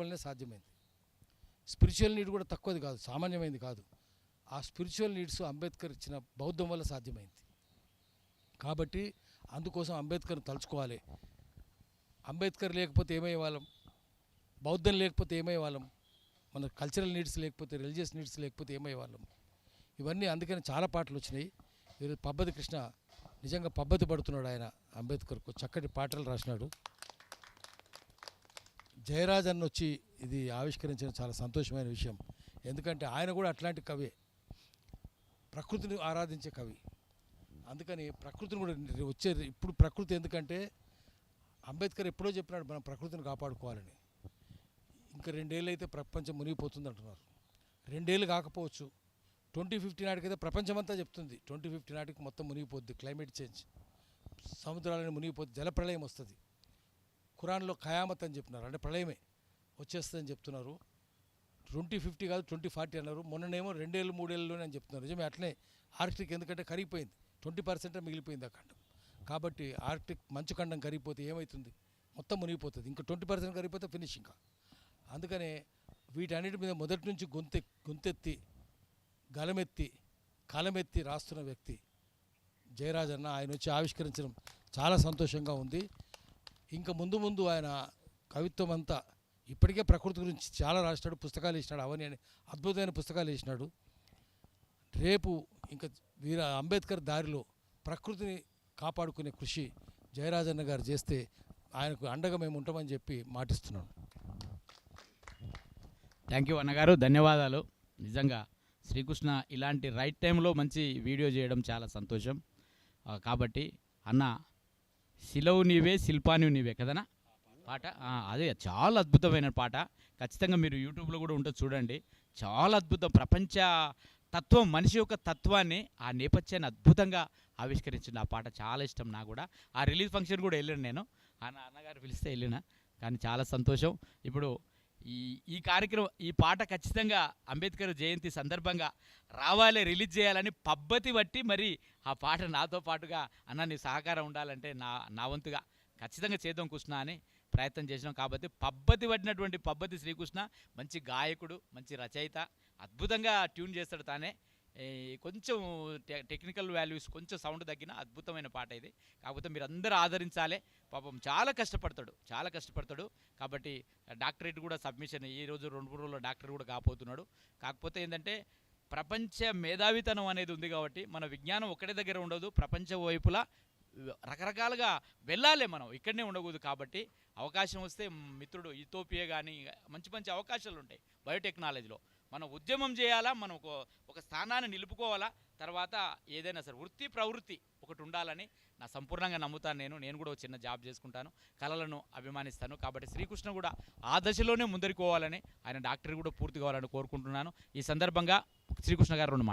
వల్లనే సాధ్యమైంది. Spiritual need కూడా తక్కువది కాదు, సామాన్యమైనది కాదు. ఆ స్పిరిచువల్ నీడ్స్ అంబేద్కర్ ఇచ్చిన బౌద్ధం వల్ల సాధ్యమైంది. కాబట్టి అందుకోసం అంబేద్కర్ని తలుచుకోవాలి. అంబేద్కర్ లేకపోతే ఏమయ్యే వాళ్ళం, బౌద్ధం లేకపోతే ఏమయ్యే వాళ్ళం, మన కల్చరల్ నీడ్స్ లేకపోతే, రిలీజియస్ నీడ్స్ లేకపోతే ఏమయ్యే వాళ్ళం. ఇవన్నీ అందుకని చాలా పాటలు వచ్చినాయి. ఈరోజు పబ్బతి కృష్ణ నిజంగా పబ్బతి పడుతున్నాడు. ఆయన అంబేద్కర్కు చక్కటి పాటలు రాసినాడు. జయరాజ్ అన్న వచ్చి ఇది ఆవిష్కరించడం చాలా సంతోషమైన విషయం. ఎందుకంటే ఆయన కూడా అట్లాంటి కవి, ప్రకృతిని ఆరాధించే కవి. అందుకని ప్రకృతిని కూడా వచ్చే ఇప్పుడు ప్రకృతి, ఎందుకంటే అంబేద్కర్ ఎప్పుడో చెప్పినాడు మనం ప్రకృతిని కాపాడుకోవాలని. ఇంకా 2 ఏళ్ళు అయితే ప్రపంచం మునిగిపోతుంది అంటున్నారు. 2 ఏళ్ళు కాకపోవచ్చు, 2050 నాటికైతే ప్రపంచమంతా చెప్తుంది 2050 నాటికి మొత్తం మునిగిపోద్ది, క్లైమేట్ చేంజ్, సముద్రాలని మునిగిపోద్ది, జలప్రళయం వస్తుంది. ఖురాన్లో ఖయామత్ అని చెప్పినారు, అంటే ప్రళయమే వచ్చేస్తుందని చెప్తున్నారు. 2050 కాదు 2040 అన్నారు. మొన్ననేమో 2 ఏళ్ళు 3 ఏళ్ళలోనే అని చెప్తున్నారు. నిజమే, అట్లనే ఆర్కిటిక్ ఎందుకంటే కరిగిపోయింది, 20% మిగిలిపోయింది ఆ ఖండం. కాబట్టి ఆర్కిటిక్ మంచు ఖండం కరిగిపోతే ఏమవుతుంది, మొత్తం మునిగిపోతుంది. ఇంకా 20% కరిగిపోతే ఫినిష్. ఇంకా అందుకనే వీటన్నిటి మీద మొదటి నుంచి గొంతెత్తి గలమెత్తి కలమెత్తి రాస్తున్న వ్యక్తి జయరాజ్ అన్న. ఆయన వచ్చి ఆవిష్కరించడం చాలా సంతోషంగా ఉంది. ఇంకా ముందు ముందు ఆయన కవిత్వం అంతా ఇప్పటికే ప్రకృతి గురించి చాలా రాసినాడు, పుస్తకాలు వేసినాడు, అవన్నీ అద్భుతమైన పుస్తకాలు వేసినాడు. రేపు ఇంకా అంబేద్కర్ దారిలో ప్రకృతిని కాపాడుకునే కృషి జయరాజన్న గారు చేస్తే ఆయనకు అండగా మేము ఉంటామని చెప్పి మాటిస్తున్నాను. థ్యాంక్ యూ అన్నగారు, ధన్యవాదాలు. నిజంగా శ్రీకృష్ణ ఇలాంటి రైట్ టైంలో మంచి వీడియో చేయడం చాలా సంతోషం. కాబట్టి అన్న, శిలవు నీవే శిల్పాని నీవే కదనా పాట, అదే చాలా అద్భుతమైన పాట. ఖచ్చితంగా మీరు యూట్యూబ్లో కూడా ఉంటుంది, చూడండి. చాలా అద్భుతం. ప్రపంచ తత్వం, మనిషి యొక్క తత్వాన్ని, ఆ నేపథ్యాన్ని అద్భుతంగా ఆవిష్కరించిన ఆ పాట చాలా ఇష్టం నాకు కూడా. ఆ రిలీజ్ ఫంక్షన్ కూడా వెళ్ళాను నేను, అన్నగారు పిలిస్తే వెళ్ళిన. కానీ చాలా సంతోషం. ఇప్పుడు ఈ కార్యక్రమం, ఈ పాట ఖచ్చితంగా అంబేద్కర్ జయంతి సందర్భంగా రావాలి, రిలీజ్ చేయాలని పబ్బతి బట్టి మరి ఆ పాట నాతో పాటుగా అన్న నీ సహకారం ఉండాలంటే నా వంతుగా ఖచ్చితంగా చేద్దాం కృష్ణ అని ప్రయత్నం చేసినాం. కాబట్టి పబ్బతి పట్టినటువంటి పబ్బతి శ్రీకృష్ణ మంచి గాయకుడు, మంచి రచయిత, అద్భుతంగా ట్యూన్ చేస్తాడు తానే. కొంచెం టెక్నికల్ వాల్యూస్ కొంచెం సౌండ్ తగ్గిన అద్భుతమైన పాట ఇది. కాకపోతే మీరు అందరూ ఆదరించాలి. పాపం చాలా కష్టపడతాడు. కాబట్టి డాక్టరేట్ కూడా సబ్మిషన్ ఈరోజు 2-3 రోజుల్లో డాక్టర్ కూడా కాపోతున్నాడు. కాకపోతే ఏంటంటే ప్రపంచ మేధావితనం అనేది ఉంది కాబట్టి మన విజ్ఞానం ఒక్కడే దగ్గర ఉండదు, ప్రపంచ వైపులా రకరకాలుగా వెళ్ళాలి, మనం ఇక్కడనే ఉండకూడదు. కాబట్టి అవకాశం వస్తే మిత్రుడు ఇథోపియా కానీ మంచి అవకాశాలు ఉంటాయి బయోటెక్నాలజీలో. మనం ఉద్యమం చేయాలా, మనం ఒక స్థానాన్ని నిలుపుకోవాలా. తర్వాత ఏదైనా సరే వృత్తి ప్రవృత్తి ఒకటి ఉండాలని నా సంపూర్ణంగా నమ్ముతాను. నేను కూడా చిన్న జాబ్ చేసుకుంటాను, కళలను అభిమానిస్తాను. కాబట్టి శ్రీకృష్ణ కూడా ఆ దశలోనే ముందరికి పోవాలని, ఆయన డాక్టర్ కూడా పూర్తి కావాలని కోరుకుంటున్నాను. ఈ సందర్భంగా శ్రీకృష్ణ గారు 2 మాటలు.